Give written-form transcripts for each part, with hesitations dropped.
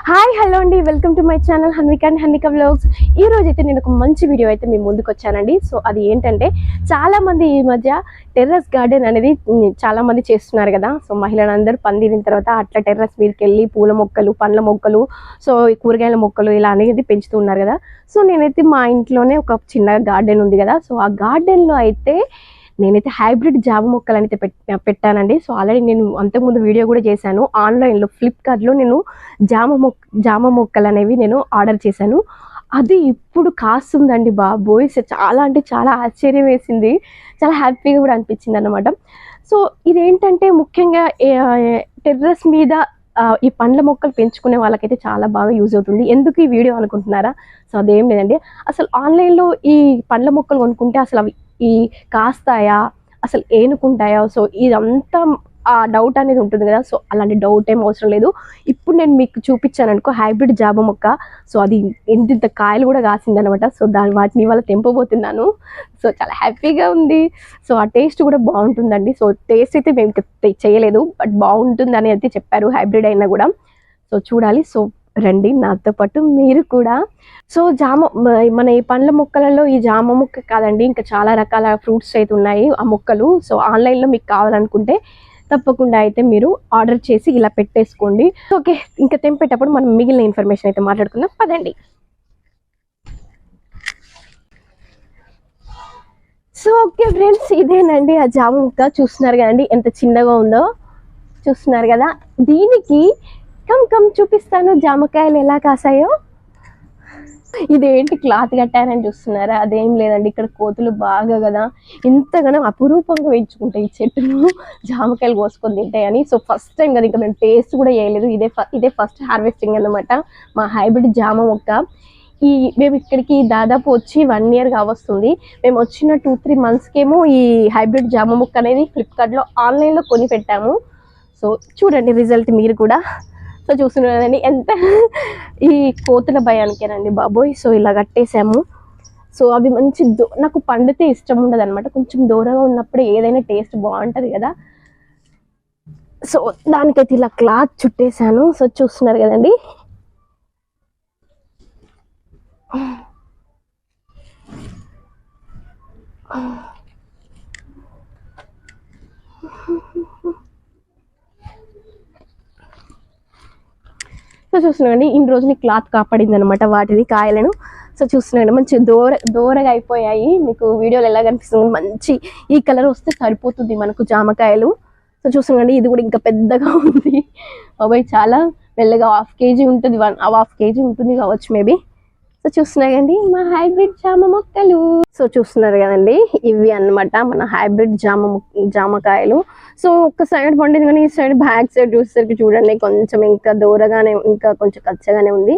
Hi hello అండి, welcome to my channel Hanvika and Hanvika vlogs. ఈ రోజు అయితే నేను ఒక మంచి వీడియో అయితే మీ ముందుకు వచ్చానండి. సో అది ఏంటంటే, చాలా మంది ఈ మధ్య టెర్రస్ గార్డెన్ అనేది చాలా మంది చేస్తున్నారు కదా. సో మహిళలందరూ పందిరిన తర్వాత అట్లా టెర్రస్ మీదకి వెళ్ళి పూల మొక్కలు, పండ్ల మొక్కలు, సో కూరగాయల మొక్కలు ఇలా అనేది పెంచుతూ ఉన్నారు కదా. సో నేనైతే మా ఇంట్లోనే ఒక చిన్న గార్డెన్ ఉంది కదా. సో ఆ గార్డెన్లో అయితే నేనైతే హైబ్రిడ్ జామ మొక్కలు అయితే పెట్టానండి. సో ఆల్రెడీ నేను అంతకుముందు వీడియో కూడా చేశాను. ఆన్లైన్లో ఫ్లిప్కార్ట్లో నేను జామ మొక్కలు అనేవి నేను ఆర్డర్ చేశాను. అది ఇప్పుడు కాస్తుందండి బాబోయ్. చాలా అంటే చాలా ఆశ్చర్యం వేసింది, చాలా హ్యాపీగా కూడా అనిపించింది అన్నమాట. సో ఇదేంటంటే ముఖ్యంగా టెర్రస్ మీద ఈ పండ్ల మొక్కలు పెంచుకునే వాళ్ళకైతే చాలా బాగా యూజ్ అవుతుంది. ఎందుకు ఈ వీడియో అనుకుంటున్నారా? సో అదేం లేదండి, అసలు ఆన్లైన్లో ఈ పండ్ల మొక్కలు కొనుక్కుంటే అసలు అవి ఈ కాస్తాయా, అసలు ఏనుకుంటాయా, సో ఇదంతా ఆ డౌట్ అనేది ఉంటుంది కదా. సో అలాంటి డౌట్ ఏం అవసరం లేదు. ఇప్పుడు నేను మీకు చూపించాను అనుకో హైబ్రిడ్ జామ మొక్క. సో అది ఇంత కాయలు కూడా కాసింది అనమాట. సో వాటిని ఇవాళ తెంపబోతున్నాను. సో చాలా హ్యాపీగా ఉంది. సో ఆ టేస్ట్ కూడా బాగుంటుందండి. సో టేస్ట్ అయితే మేము చేయలేదు, బట్ బాగుంటుంది అని అయితే చెప్పారు, హైబ్రిడ్ అయినా కూడా. సో చూడాలి. సో రండి నాతో పాటు మీరు కూడా. సో మన ఈ పండ్ల మొక్కలలో ఈ జామ మొక్క కాదండి, ఇంకా చాలా రకాల ఫ్రూట్స్ అయితే ఉన్నాయి ఆ మొక్కలు. సో ఆన్లైన్లో మీకు కావాలనుకుంటే తప్పకుండా అయితే మీరు ఆర్డర్ చేసి ఇలా పెట్టేసుకోండి. ఓకే, ఇంకా తెంపేటప్పుడు మనం మిగిలిన ఇన్ఫర్మేషన్ అయితే మాట్లాడుకుందాం పదండి. సో ఓకే ఫ్రెండ్స్, ఇదేనండి ఆ జామ మొక్క. చూస్తున్నారు కదండి ఎంత చిన్నగా ఉందో, చూస్తున్నారు కదా. దీనికి కమ్ చూపిస్తాను జామకాయలు ఎలా కాసాయో. ఇదేంటి క్లాత్ కట్టారని చూస్తున్నారా? అదేం లేదండి, ఇక్కడ కోతులు బాగా కదా ఇంతగానో అపురూపంగా పెంచుకుంటాయి ఈ చెట్టును, జామకాయలు కోసుకొని తింటాయని. సో ఫస్ట్ టైం కదా, ఇంకా మేము టేస్ట్ కూడా చేయలేదు. ఇదే ఫస్ట్ హార్వెస్టింగ్ అన్నమాట మా హైబ్రిడ్ జామ మొక్క. మేము ఇక్కడికి దాదాపు వచ్చి 1 year కావస్తుంది. మేము వచ్చిన 2-3 monthsకేమో ఈ హైబ్రిడ్ జామ మొక్క అనేది ఫ్లిప్కార్ట్లో ఆన్లైన్లో కొని పెట్టాము. సో చూడండి రిజల్ట్ మీరు కూడా. సో చూస్తున్నారండి ఎంత ఈ కోతుల భయానికేనండి బాబోయ్. సో ఇలా కట్టేసాము. సో అవి మంచి నాకు పండితే ఇష్టం ఉండదు అనమాట, కొంచెం దూరంగా ఉన్నప్పుడు ఏదైనా టేస్ట్ బాగుంటుంది కదా. సో దానికైతే ఇలా క్లాత్ చుట్టేసాను. సో చూస్తున్నారు కదండి. సో చూస్తున్నాండి, ఇన్ని రోజుని క్లాత్ కాపాడింది అనమాట వాటిని కాయలను. సో చూస్తున్నాండి మంచి దూరగా అయిపోయాయి. మీకు వీడియోలో ఎలా కనిపిస్తుంది, మంచి ఈ కలర్ వస్తే సరిపోతుంది మనకు జామకాయలు. సో చూస్తున్నాండి, ఇది కూడా ఇంకా పెద్దగా ఉంది బాబాయ్, చాలా మెల్లగా 1/2 kg ఉంటుంది, 1.5 kg ఉంటుంది కావచ్చు మేబీ. సో చూస్తున్నారు కదండి మా హైబ్రిడ్ జామ మొక్కలు. సో చూస్తున్నారు కదండి, ఇవి అన్నమాట మన హైబ్రిడ్ జామకాయలు. సో ఒక సైడ్ పండింది కానీ ఈ సైడ్ బ్యాక్ సైడ్ చూసేసరికి చూడండి కొంచెం ఇంకా దూరగానే, ఇంకా కొంచెం కచ్చగానే ఉంది.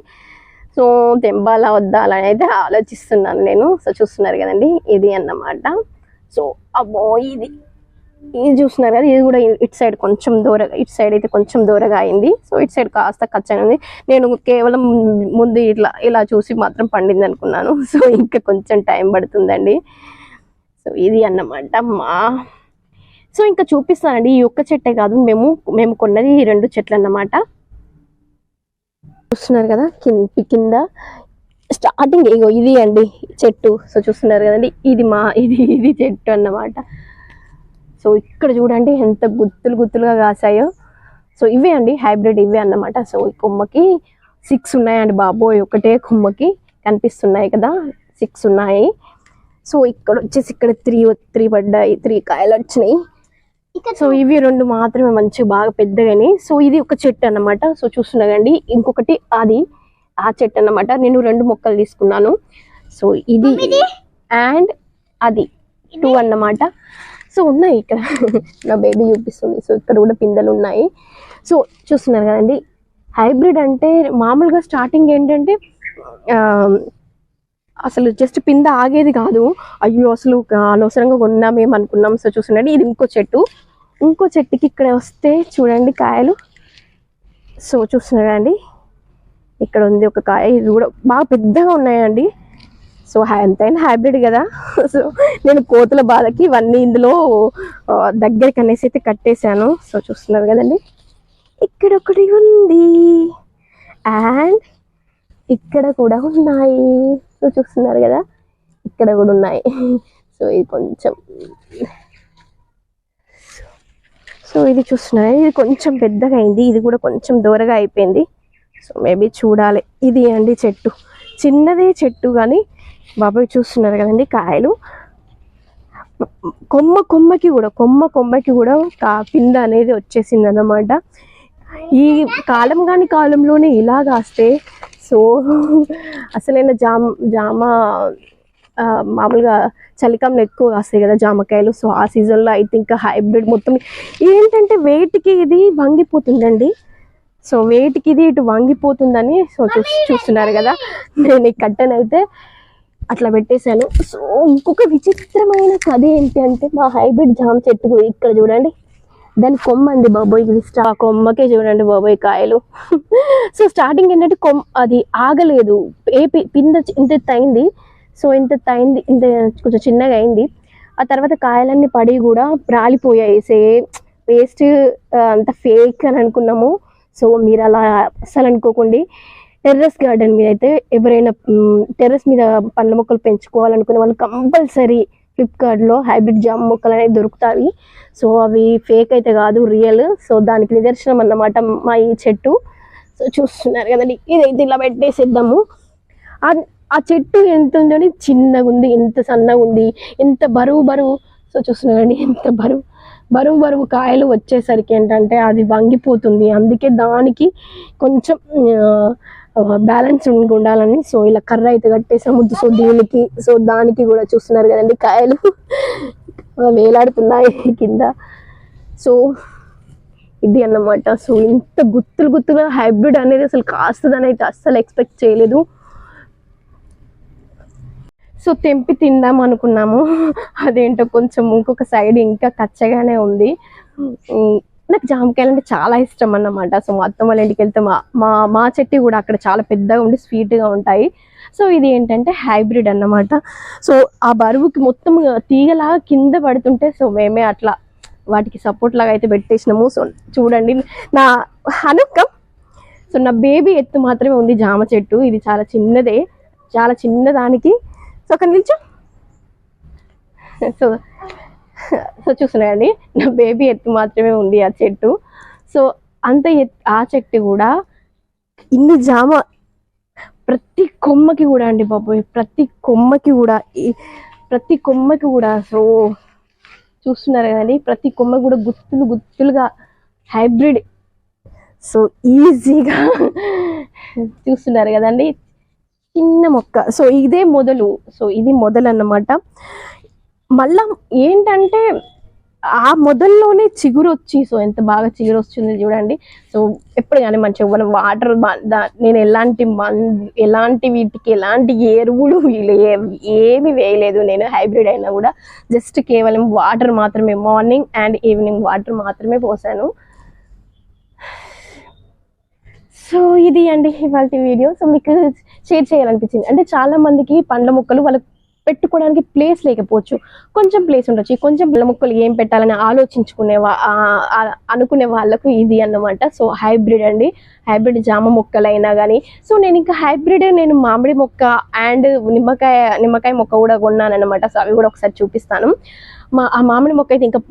సో తెంపాలా వద్దా అలా అయితే ఆలోచిస్తున్నాను నేను. సో చూస్తున్నారు కదండి, ఇది అన్నమాట. సో అమ్మో ఇది చూస్తున్నారు కదా, ఇది కూడా ఇటు సైడ్ కొంచెం దూరంగా, ఇటు సైడ్ అయితే కొంచెం దూరంగా అయింది. సో ఇటు సైడ్ కాస్త కచ్చగా ఉంది. నేను కేవలం ముందు ఇలా చూసి మాత్రం పండింది అనుకున్నాను. సో ఇంకా కొంచెం టైం పడుతుందండి. సో ఇది అన్నమాట సో ఇంకా చూపిస్తానండి. ఈ ఒక్క చెట్టే కాదు, మేము కొన్నది 2 చెట్లు అన్నమాట. చూస్తున్నారు కదా కింద స్టార్టింగ్ ఇది అండి చెట్టు. సో చూస్తున్నారు కదండి, ఇది చెట్టు అన్నమాట. సో ఇక్కడ చూడండి ఎంత గుత్తులుగా కాసాయో. సో ఇవే అండి హైబ్రిడ్, ఇవే అన్నమాట. సో ఈ కొమ్మకి 6 ఉన్నాయండి బాబోయ్, ఒకటే కొమ్మకి కనిపిస్తున్నాయి కదా 6 ఉన్నాయి. సో ఇక్కడ వచ్చేసి ఇక్కడ 3 పడ్డాయి, 3 కాయలు వచ్చినాయి. సో ఇవి 2 మాత్రమే మంచిగా బాగా పెద్దగాని. సో ఇది ఒక చెట్టు అన్నమాట. సో చూస్తున్నారండి, ఇంకొకటి ఆ చెట్టు అన్నమాట. నేను 2 మొక్కలు తీసుకున్నాను. సో ఇది అండ్ అది 2 అన్నమాట. సో ఉన్నాయి ఇక్కడ నా బేబీ చూపిస్తుంది. సో ఇక్కడ కూడా పిందెలు ఉన్నాయి. సో చూస్తున్నారు కదండి, హైబ్రిడ్ అంటే మామూలుగా స్టార్టింగ్ ఏంటంటే అసలు జస్ట్ పింద ఆగేది కాదు. అయ్యో అసలు అనవసరంగా కొన్నామేమో అనుకున్నాం. సో చూస్తున్నాండి, ఇది ఇంకో చెట్టుకి ఇక్కడ వస్తే చూడండి కాయలు. సో చూస్తున్నారు కదండి, ఇక్కడ ఉంది ఒక కాయ, ఇది కూడా బాగా పెద్దగా ఉన్నాయండి. సో ఎంతైనా హైబ్రిడ్ కదా. సో నేను కోతుల బాధకి ఇవన్నీ ఇందులో దగ్గరికి అనేసి అయితే కట్టేశాను. సో చూస్తున్నారు కదండి, ఇక్కడ ఒకటి ఉంది అండ్ ఇక్కడ కూడా ఉన్నాయి. సో చూస్తున్నారు కదా, ఇక్కడ కూడా ఉన్నాయి. సో ఇది కొంచెం, సో ఇది చూస్తున్నారు, ఇది కొంచెం పెద్దగా అయింది, ఇది కూడా కొంచెం దూరగా అయిపోయింది. సో మేబీ చూడాలి. ఇది అండి చెట్టు, చిన్నదే చెట్టు కానీ బాబాయ్ చూస్తున్నారు కదండి కాయలు. కొమ్మకి కూడా పింద అనేది వచ్చేసింది అన్నమాట. ఈ కాలంలోనే ఇలా కాస్తే సో అసలైన జామ మామూలుగా చలికాలంలో ఎక్కువ కాస్తాయి కదా జామకాయలు. సో ఆ సీజన్లో అయితే ఇంకా హైబ్రిడ్ మొత్తం ఏంటంటే వెయిట్కి ఇది వంగిపోతుందండి. సో వెయిట్కి ఇది ఇటు వంగిపోతుందని సో చూస్తున్నారు కదా, నేను ఈ కట్టెనైతే అట్లా పెట్టేశాను. సో ఇంకొక విచిత్రమైన కథ ఏంటి అంటే, మా హైబ్రిడ్ జామ చెట్టు ఇక్కడ చూడండి, దాని కొమ్మ అండి బాబోయ్, ఇది కొమ్మకే చూడండి బాబోయ్ కాయలు. సో స్టార్టింగ్ ఏంటంటే అది ఆగలేదు, పింద ఇంత అయింది. సో ఇంత కొంచెం చిన్నగా అయింది. ఆ తర్వాత కాయలన్నీ పడి కూడా రాలిపోయాయి. వేస్ట్ అంత ఫేక్ అని అనుకున్నాము. సో మీరు అలా అస్సలు అనుకోకండి. టెర్రస్ గార్డెన్ మీద అయితే ఎవరైనా టెర్రస్ మీద పండ్ల మొక్కలు పెంచుకోవాలనుకునే వాళ్ళు కంపల్సరీ ఫ్లిప్కార్ట్లో హైబ్రిడ్ జామ మొక్కలు అనేవి దొరుకుతాయి. సో అవి ఫేక్ అయితే కాదు, రియల్. సో దానికి నిదర్శనం అన్నమాట మా ఈ చెట్టు. సో చూస్తున్నారు కదండి, ఇదైతే ఇలా పెట్టేసేద్దాము. ఆ చెట్టు ఎంత ఉందని, చిన్నగా ఉంది, ఎంత సన్నగా ఉంది, ఎంత బరువు. సో చూస్తున్నారండి ఎంత బరువు కాయలు వచ్చేసరికి ఏంటంటే అది వంగిపోతుంది. అందుకే దానికి కొంచెం బ్యాలెన్స్ ఉండాలని సో ఇలా కర్ర అయితే కట్టేసాము. సో దీనికి సో దానికి కూడా చూస్తున్నారు కదండి కాయలు వేలాడుతున్నాయి కింద. సో ఇది అన్నమాట. సో ఇంత గుత్తులుగా హైబ్రిడ్ అనేది అసలు కాస్తుందని అయితే అస్సలు ఎక్స్పెక్ట్ చేయలేదు. సో తెంపి తిందాం అనుకున్నాము, అదేంటో కొంచెం ఇంకొక సైడ్ ఇంకా కచ్చగానే ఉంది. నాకు జామకాయలు అంటే చాలా ఇష్టం అన్నమాట. సో మా అత్తమ్మ వాళ్ళ ఇంటికి వెళ్తే మా చెట్టు కూడా అక్కడ చాలా పెద్దగా ఉండి స్వీట్గా ఉంటాయి. సో ఇది ఏంటంటే హైబ్రిడ్ అన్నమాట. సో ఆ బరువుకి మొత్తం తీగలాగా కింద పడుతుంటే సో మేమే అట్లా వాటికి సపోర్ట్ లాగా అయితే పెట్టేసినాము. సో చూడండి నా హనుక్కం. సో నా బేబీ ఎత్తు మాత్రమే ఉంది జామ చెట్టు, ఇది చాలా చిన్నదే, చాలా చిన్నదానికి. సో అక్కడ నిల్చో. సో చూస్తున్నాయండి నా బేబీ ఎత్తు మాత్రమే ఉంది ఆ చెట్టు. సో అంత ఆ చెట్టు కూడా ఇన్ని జామ ప్రతి కొమ్మకి కూడా అండి బాబోయ్, ప్రతి కొమ్మకి కూడా సో చూస్తున్నారు కదండి, ప్రతి కొమ్మ కూడా గుత్తులుగా హైబ్రిడ్. సో ఈజీగా చూస్తున్నారు కదండి, చిన్న మొక్క. సో ఇదే మొదలు, సో ఇది మొదలు అన్నమాట. మళ్ళా ఏంటంటే ఆ మొదల్లోనే చిగురు వచ్చి సో ఎంత బాగా చిగురు వస్తుంది చూడండి. సో ఎప్పుడు కానీ మంచిగా మనం వాటర్, నేను ఎలాంటి వీటికి ఎలాంటి ఎరువులు ఏమి వేయలేదు నేను. హైబ్రిడ్ అయినా కూడా జస్ట్ కేవలం వాటర్ మాత్రమే, మార్నింగ్ అండ్ ఈవినింగ్ వాటర్ మాత్రమే పోసాను. సో ఇది అండి ఇవాళ వీడియో. సో మీకు షేర్ చేయాలనిపించింది. అంటే చాలా మందికి పండ్ల మొక్కలు వాళ్ళకి పెట్టుకోవడానికి ప్లేస్ లేకపోవచ్చు, కొంచెం ప్లేస్ ఉండొచ్చు. కొంచెం పండ్ల మొక్కలు ఏం పెట్టాలని అనుకునే వాళ్ళకు ఇది అన్నమాట. సో హైబ్రిడ్ అండి, హైబ్రిడ్ జామ మొక్కలైనా కానీ. సో నేను ఇంకా నేను మామిడి మొక్క అండ్ నిమ్మకాయ మొక్క కూడా కొన్నాను అనమాట. సో అవి కూడా ఒకసారి చూపిస్తాను. ఆ మామిడి మొక్క అయితే ఇంకా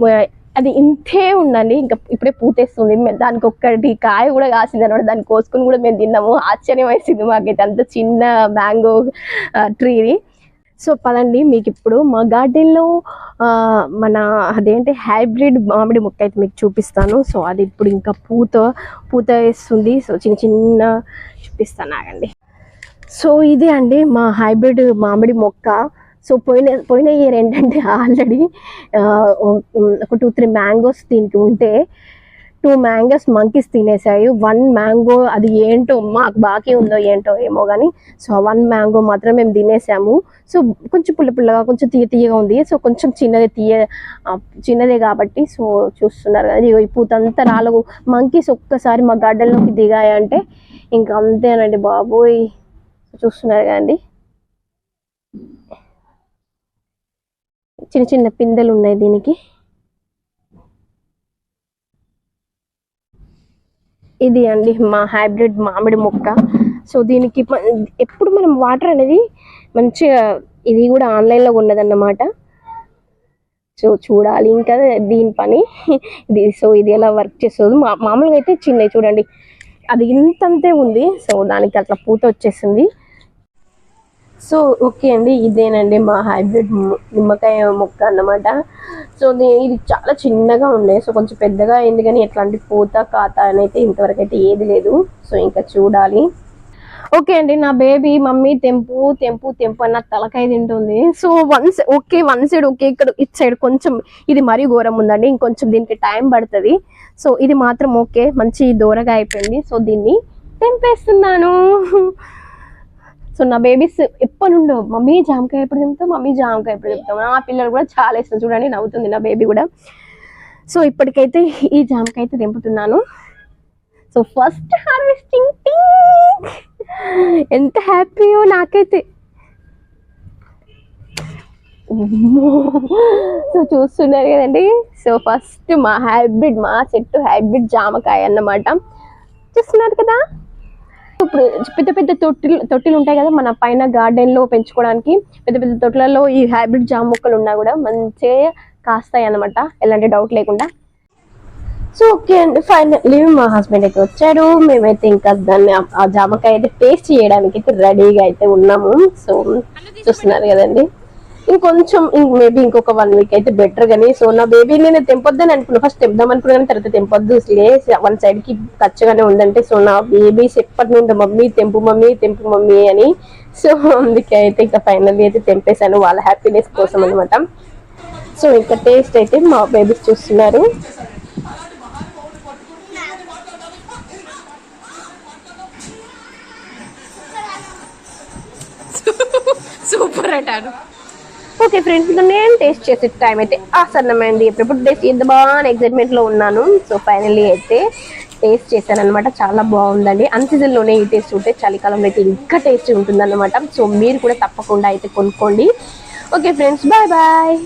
అది ఇంతే ఉందండి, ఇంకా ఇప్పుడే పూతేస్తుంది. దానికి ఒక్కటి కాయ కూడా కాసింది అనమాట. దాన్ని కోసుకుని కూడా మేము తిన్నాము. ఆశ్చర్యం వేసింది మాకైతే, అంత చిన్న మ్యాంగో ట్రీని. సో పదండి మీకు ఇప్పుడు మా గార్డెన్లో అదేంటి హైబ్రిడ్ మామిడి మొక్క అయితే మీకు చూపిస్తాను. సో అది ఇప్పుడు ఇంకా పూత వేస్తుంది. సో చిన్న చూపిస్తాను ఆగండి. సో ఇది అండి మా హైబ్రిడ్ మామిడి మొక్క. సో పోయిన ఇయర్ ఏంటంటే ఆల్రెడీ ఒక 2-3 మ్యాంగోస్ దీనికి ఉంటే 2 మ్యాంగోస్ మంకీస్ తినేసాయి. 1 మ్యాంగో అది ఏంటో మాకు బాకీ ఉందో ఏంటో ఏమో కానీ సో 1 మ్యాంగో మాత్రం మేము తినేసాము. సో కొంచెం పుల్లగా కొంచెం తీయగా ఉంది. సో కొంచెం చిన్నదే కాబట్టి సో చూస్తున్నారు కదా, ఈ పూతంతా రాళ్ళు మంకీస్ ఒక్కసారి మా గార్డెన్లోకి దిగాయంటే ఇంకా అంతేనండి బాబోయ్. చూస్తున్నారు కదండి, చిన్న పిందెలు ఉన్నాయి దీనికి. ఇది అండి మా హైబ్రిడ్ మామిడి మొక్క. సో దీనికి ఎప్పుడు మనం వాటర్ అనేది మంచిగా, ఇది కూడా ఆన్లైన్లో ఉన్నదన్నమాట. సో చూడాలి ఇంకా దీని పని ఇది. సో ఇది ఎలా వర్క్ చేస్తుంది. మామూలుగా అయితే చిన్నవి చూడండి, అది ఇంతంతే ఉంది. సో దానికి అట్లా పూత వచ్చేసింది. సో ఓకే అండి, ఇదేనండి మా హైబ్రిడ్ నిమ్మకాయ మొక్క అన్నమాట. సో ఇది చాలా చిన్నగా ఉండే, సో కొంచెం పెద్దగా అయింది, కానీ ఎట్లాంటి పూత కాత అని అయితే ఇంతవరకు అయితే ఏది లేదు. సో ఇంకా చూడాలి. ఓకే అండి, నా బేబీ మమ్మీ తెంపు తెంపు తెంపు అన్న తలకాయ తింటుంది. సో వన్ సైడ్ ఓకే, ఇక్కడ ఇటు సైడ్ కొంచెం ఇది మరీ ఘోరం ఉందండి. ఇంకొంచెం దీనికి టైం పడుతుంది. సో ఇది మాత్రం ఓకే, మంచి దూరగా అయిపోయింది. సో దీన్ని తెంపేస్తున్నాను. సో నా బేబీస్ ఎప్పటి నుండో మమ్మీ జామకాయ ఎప్పుడు తింటాం, మమ్మీ జామకాయ ఎప్పుడు తింటాం. ఆ పిల్లలు కూడా చాలా ఇష్టం, చూడండి నవ్వుతుంది నా బేబీ కూడా. సో ఇప్పటికైతే ఈ జామకాయ అయితే తెంపుతున్నాను. సో ఫస్ట్ హార్వెస్టింగ్, ఎంత హ్యాపీయో నాకైతే. సో చూస్తున్నారు కదండి. సో ఫస్ట్ మా చెట్టు హైబ్రిడ్ జామకాయ అన్నమాట. చూస్తున్నారు కదా. ఇప్పుడు పెద్ద పెద్ద తొట్టిలు ఉంటాయి కదా మన పైన గార్డెన్ లో పెంచుకోవడానికి, పెద్ద పెద్ద తొట్లలో ఈ హైబ్రిడ్ జామ మొక్కలు ఉన్నా కూడా మంచిగా కాస్తాయి అన్నమాట, ఎలాంటి డౌట్ లేకుండా. సో ఓకే అండి, ఫైనల్లీ మా హస్బెండ్ అయితే వచ్చాడు. మేమైతే ఇంకా దాన్ని ఆ జామకాయ అయితే టేస్ట్ చేయడానికి అయితే రెడీగా అయితే ఉన్నాము. సో చూస్తున్నారు కదండి. ఇంకొంచెం మేబీ ఇంకొక 1 వీక్ అయితే బెటర్ కానీ. సో నా బేబీ నేను తెంపొద్దని అనుకున్నా, ఫస్ట్ తెంపుదాం అనుకున్నా, తర్వాత తెంపొద్దు వన్ సైడ్ కి ఖచ్చితంగానే ఉందంటే. సో నా బేబీస్ ఎప్పటి నుండి మమ్మీ తెంపు మమ్మీ అని. సో అందుకే అయితే ఇంకా ఫైనల్లీ అయితే తెంపేశాను వాళ్ళ హ్యాపీనెస్ కోసం అనమాట. సో ఇంకా టేస్ట్ అయితే మా బేబీస్ చూస్తున్నారు. సూపర్ అంటారు. ఓకే ఫ్రెండ్స్, నేను టేస్ట్ చేసే టైం అయితే ఆసన్నమైంది. ఎప్పుడెప్పుడు టేస్ట్ చేద్దామా అని ఎక్సైట్మెంట్ లో ఉన్నాను. సో ఫైనల్లీ అయితే టేస్ట్ చేశాను అనమాట. చాలా బాగుందండి. అన్ సీజన్ లోనే ఈ టేస్ట్ ఉంటే చలికాలంలో అయితే ఇంకా టేస్ట్ ఉంటుంది అన్నమాట. సో మీరు కూడా తప్పకుండా అయితే కొనుక్కోండి. Okay friends, bye bye.